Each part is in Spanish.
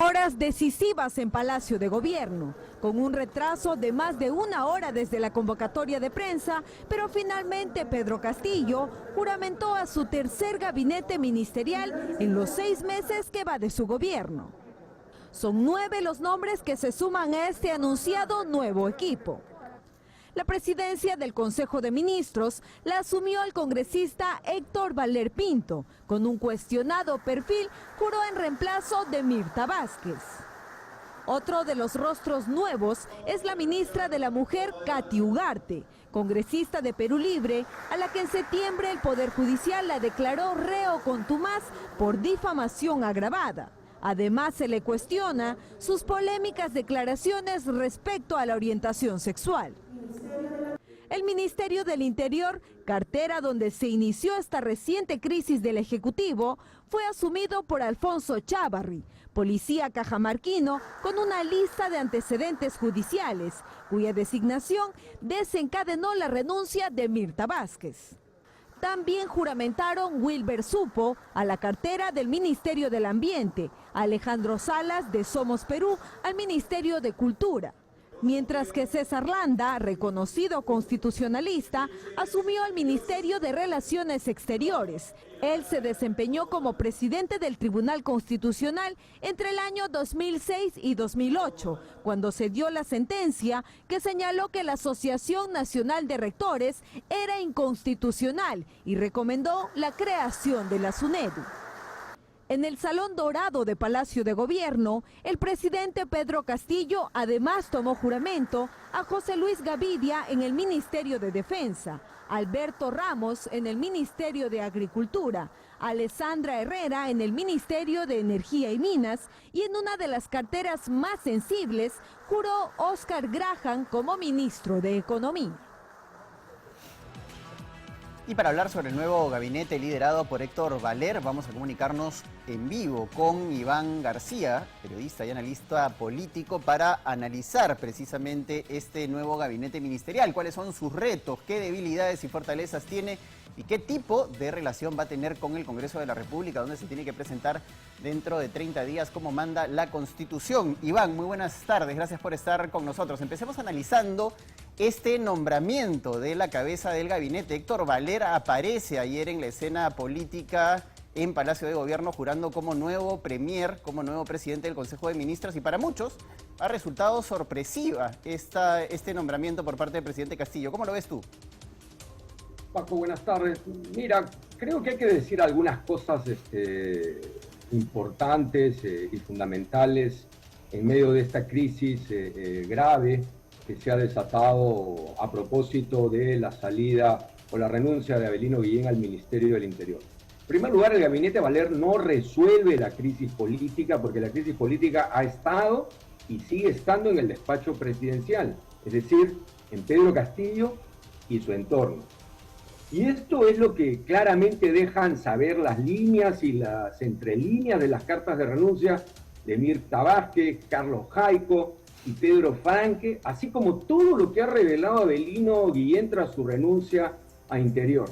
Horas decisivas en Palacio de Gobierno, con un retraso de más de una hora desde la convocatoria de prensa, pero finalmente Pedro Castillo juramentó a su tercer gabinete ministerial en los 6 meses que va de su gobierno. Son 9 los nombres que se suman a este anunciado nuevo equipo. La presidencia del Consejo de Ministros la asumió el congresista Héctor Valer Pinto, con un cuestionado perfil, juró en reemplazo de Mirta Vázquez. Otro de los rostros nuevos es la ministra de la Mujer, Katy Ugarte, congresista de Perú Libre, a la que en septiembre el Poder Judicial la declaró reo contumaz por difamación agravada. Además, se le cuestiona sus polémicas declaraciones respecto a la orientación sexual. El Ministerio del Interior, cartera donde se inició esta reciente crisis del Ejecutivo, fue asumido por Alfonso Chávarri, policía cajamarquino con una lista de antecedentes judiciales, cuya designación desencadenó la renuncia de Mirta Vázquez. También juramentaron Wilber Supo a la cartera del Ministerio del Ambiente, Alejandro Salas de Somos Perú al Ministerio de Cultura, mientras que César Landa, reconocido constitucionalista, asumió el Ministerio de Relaciones Exteriores. Él se desempeñó como presidente del Tribunal Constitucional entre el año 2006 y 2008, cuando se dio la sentencia que señaló que la Asociación Nacional de Rectores era inconstitucional y recomendó la creación de la SUNEDU. En el Salón Dorado de Palacio de Gobierno, el presidente Pedro Castillo además tomó juramento a José Luis Gavidia en el Ministerio de Defensa, Alberto Ramos en el Ministerio de Agricultura, Alessandra Herrera en el Ministerio de Energía y Minas y en una de las carteras más sensibles juró Oscar Graham como ministro de Economía. Y para hablar sobre el nuevo gabinete liderado por Héctor Valer, vamos a comunicarnos en vivo con Iván García, periodista y analista político, para analizar precisamente este nuevo gabinete ministerial. ¿Cuáles son sus retos? ¿Qué debilidades y fortalezas tiene? ¿Y qué tipo de relación va a tener con el Congreso de la República, donde se tiene que presentar dentro de 30 días como manda la Constitución? Iván, muy buenas tardes, gracias por estar con nosotros. Empecemos analizando este nombramiento de la cabeza del gabinete. Héctor Valer aparece ayer en la escena política en Palacio de Gobierno jurando como nuevo premier, como nuevo presidente del Consejo de Ministros, y para muchos ha resultado sorpresiva este nombramiento por parte del presidente Castillo. ¿Cómo lo ves tú? Paco, buenas tardes. Mira, creo que hay que decir algunas cosas importantes y fundamentales en medio de esta crisis grave que se ha desatado a propósito de la salida o la renuncia de Avelino Guillén al Ministerio del Interior. En primer lugar, el gabinete Valer no resuelve la crisis política, porque la crisis política ha estado y sigue estando en el despacho presidencial, es decir, en Pedro Castillo y su entorno. Y esto es lo que claramente dejan saber las líneas y las entrelíneas de las cartas de renuncia de Mirta Vázquez, Carlos Jaico y Pedro Franque, así como todo lo que ha revelado Avelino Guillén tras su renuncia a Interior.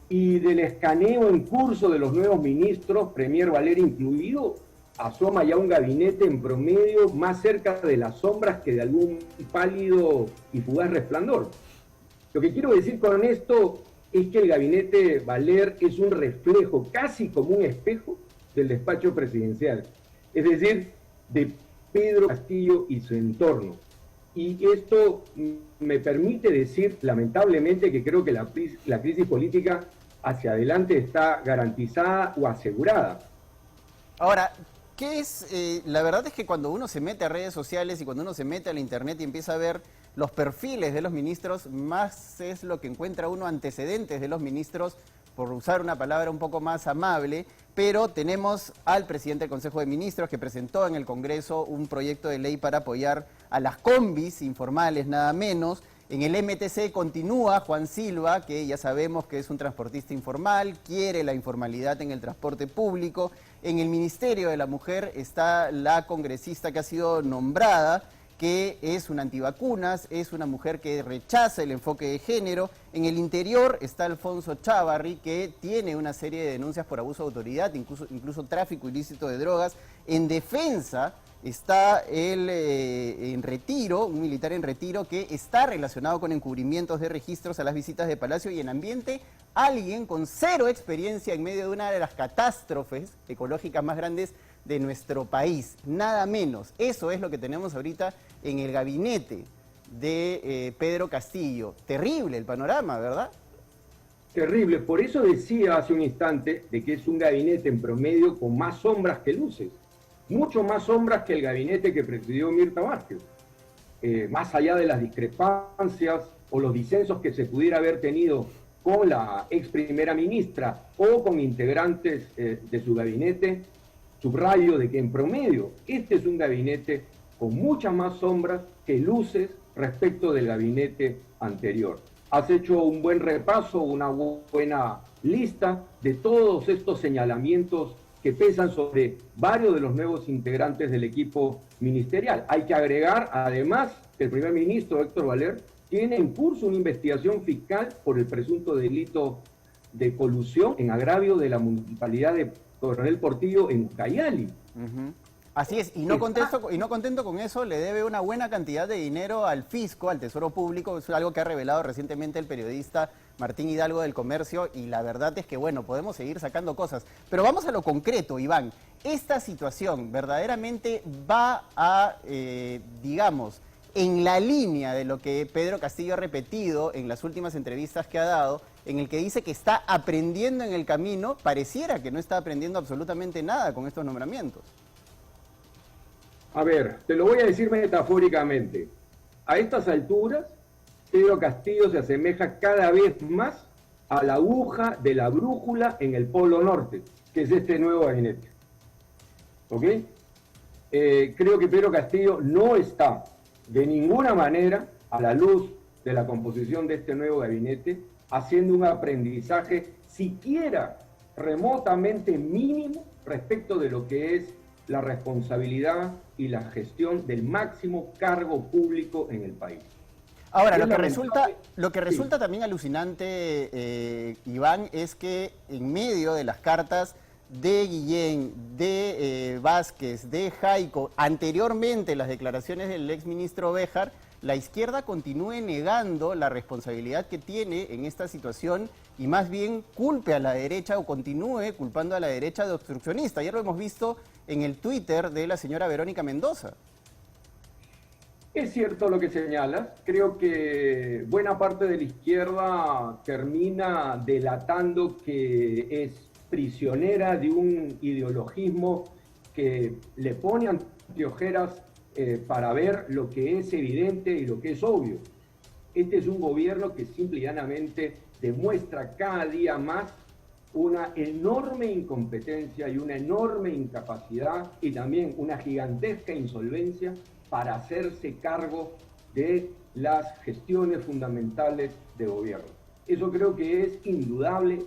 Y del escaneo en curso de los nuevos ministros, Premier Valer incluido, asoma ya un gabinete en promedio más cerca de las sombras que de algún pálido y fugaz resplandor. Lo que quiero decir con esto es que el gabinete Valer es un reflejo, casi como un espejo, del despacho presidencial, es decir, de Pedro Castillo y su entorno. Y esto me permite decir, lamentablemente, que creo que la crisis política hacia adelante está garantizada o asegurada. Ahora, ¿qué es? La verdad es que cuando uno se mete a redes sociales y cuando uno se mete a la internet y empieza a ver los perfiles de los ministros, más es lo que encuentra uno antecedentes de los ministros, por usar una palabra un poco más amable, pero tenemos al presidente del Consejo de Ministros que presentó en el Congreso un proyecto de ley para apoyar a las combis informales, nada menos. En el MTC continúa Juan Silva, que ya sabemos que es un transportista informal, quiere la informalidad en el transporte público. En el Ministerio de la Mujer está la congresista que ha sido nombrada, que es una antivacunas, es una mujer que rechaza el enfoque de género. En el interior está Alfonso Chávarri, que tiene una serie de denuncias por abuso de autoridad, incluso tráfico ilícito de drogas. En defensa está él en retiro, un militar en retiro que está relacionado con encubrimientos de registros a las visitas de Palacio, y en ambiente alguien con cero experiencia en medio de una de las catástrofes ecológicas más grandes de nuestro país, nada menos. Eso es lo que tenemos ahorita en el gabinete de Pedro Castillo. Terrible el panorama, ¿verdad? Terrible, por eso decía hace un instante de que es un gabinete en promedio con más sombras que luces, mucho más sombras que el gabinete que presidió Mirta Vázquez. Más allá de las discrepancias o los disensos que se pudiera haber tenido con la ex primera ministra o con integrantes de su gabinete, subrayo de que en promedio este es un gabinete con muchas más sombras que luces respecto del gabinete anterior. Has hecho un buen repaso, una buena lista de todos estos señalamientos que pesan sobre varios de los nuevos integrantes del equipo ministerial. Hay que agregar, además, que el primer ministro, Héctor Valer, tiene en curso una investigación fiscal por el presunto delito de colusión en agravio de la municipalidad de Coronel Portillo en Ucayali. Así es, y no contento con eso, le debe una buena cantidad de dinero al fisco, al Tesoro Público. Es algo que ha revelado recientemente el periodista Martín Hidalgo del Comercio, y la verdad es que, bueno, podemos seguir sacando cosas. Pero vamos a lo concreto, Iván. ¿Esta situación verdaderamente va a, digamos, en la línea de lo que Pedro Castillo ha repetido en las últimas entrevistas que ha dado, en el que dice que está aprendiendo en el camino? Pareciera que no está aprendiendo absolutamente nada con estos nombramientos. A ver, te lo voy a decir metafóricamente. A estas alturas, Pedro Castillo se asemeja cada vez más a la aguja de la brújula en el Polo Norte, que es este nuevo gabinete. ¿Ok? Creo que Pedro Castillo no está de ninguna manera, a la luz de la composición de este nuevo gabinete, haciendo un aprendizaje siquiera remotamente mínimo respecto de lo que es la responsabilidad y la gestión del máximo cargo público en el país. Ahora, lo que resulta también alucinante, Iván, es que en medio de las cartas de Guillén, de Vázquez, de Jaico, anteriormente las declaraciones del exministro Béjar, la izquierda continúe negando la responsabilidad que tiene en esta situación y más bien culpe a la derecha o continúe culpando a la derecha de obstruccionista. Ayer lo hemos visto en el Twitter de la señora Verónica Mendoza. Es cierto lo que señalas. Creo que buena parte de la izquierda termina delatando que es prisionera de un ideologismo que le pone anteojeras para ver lo que es evidente y lo que es obvio. Este es un gobierno que simple y llanamente demuestra cada día más una enorme incompetencia y una enorme incapacidad y también una gigantesca insolvencia para hacerse cargo de las gestiones fundamentales de gobierno. Eso creo que es indudable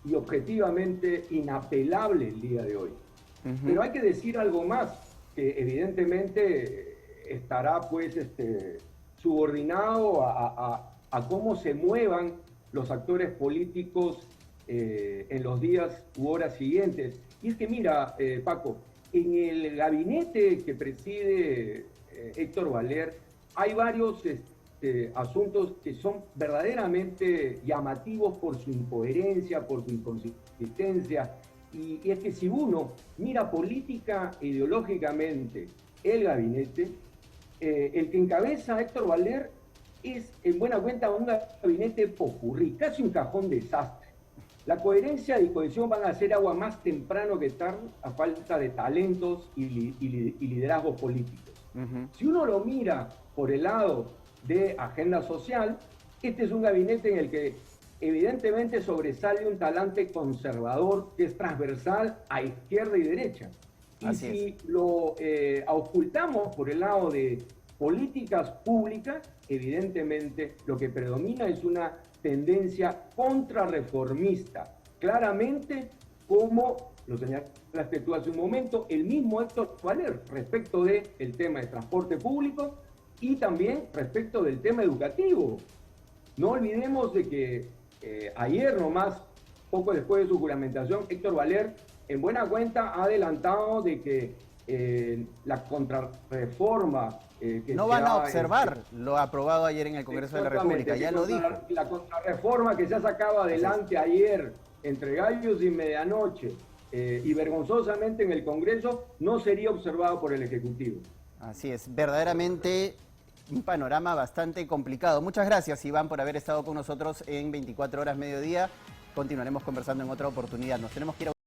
y objetivamente inapelable el día de hoy. Pero hay que decir algo más, que evidentemente estará pues subordinado a cómo se muevan los actores políticos en los días u horas siguientes. Y es que mira, Paco, en el gabinete que preside Héctor Valer hay varios asuntos que son verdaderamente llamativos por su incoherencia, por su inconsistencia. Y es que si uno mira política e ideológicamente el gabinete, el que encabeza Héctor Valer es en buena cuenta un gabinete popurrí, casi un cajón desastre. La coherencia y cohesión van a ser agua más temprano que tarde a falta de talentos y liderazgos políticos. Si uno lo mira por el lado de agenda social, este es un gabinete en el que evidentemente sobresale un talante conservador que es transversal a izquierda y derecha. Y si lo ocultamos por el lado de políticas públicas, evidentemente lo que predomina es una tendencia contrarreformista. Claramente, como lo señalaste tú hace un momento, el mismo Héctor Valer respecto del tema de transporte público, y también respecto del tema educativo. No olvidemos de que ayer nomás, poco después de su juramentación, Héctor Valer en buena cuenta ha adelantado de que la contrarreforma que no van a observar lo aprobado ayer en el Congreso de la República, ya lo dijo. La contrarreforma que se ha sacado adelante ayer entre gallos y medianoche y vergonzosamente en el Congreso no sería observado por el Ejecutivo. Así es, verdaderamente un panorama bastante complicado. Muchas gracias, Iván, por haber estado con nosotros en 24 horas mediodía. Continuaremos conversando en otra oportunidad. Nos tenemos que ir a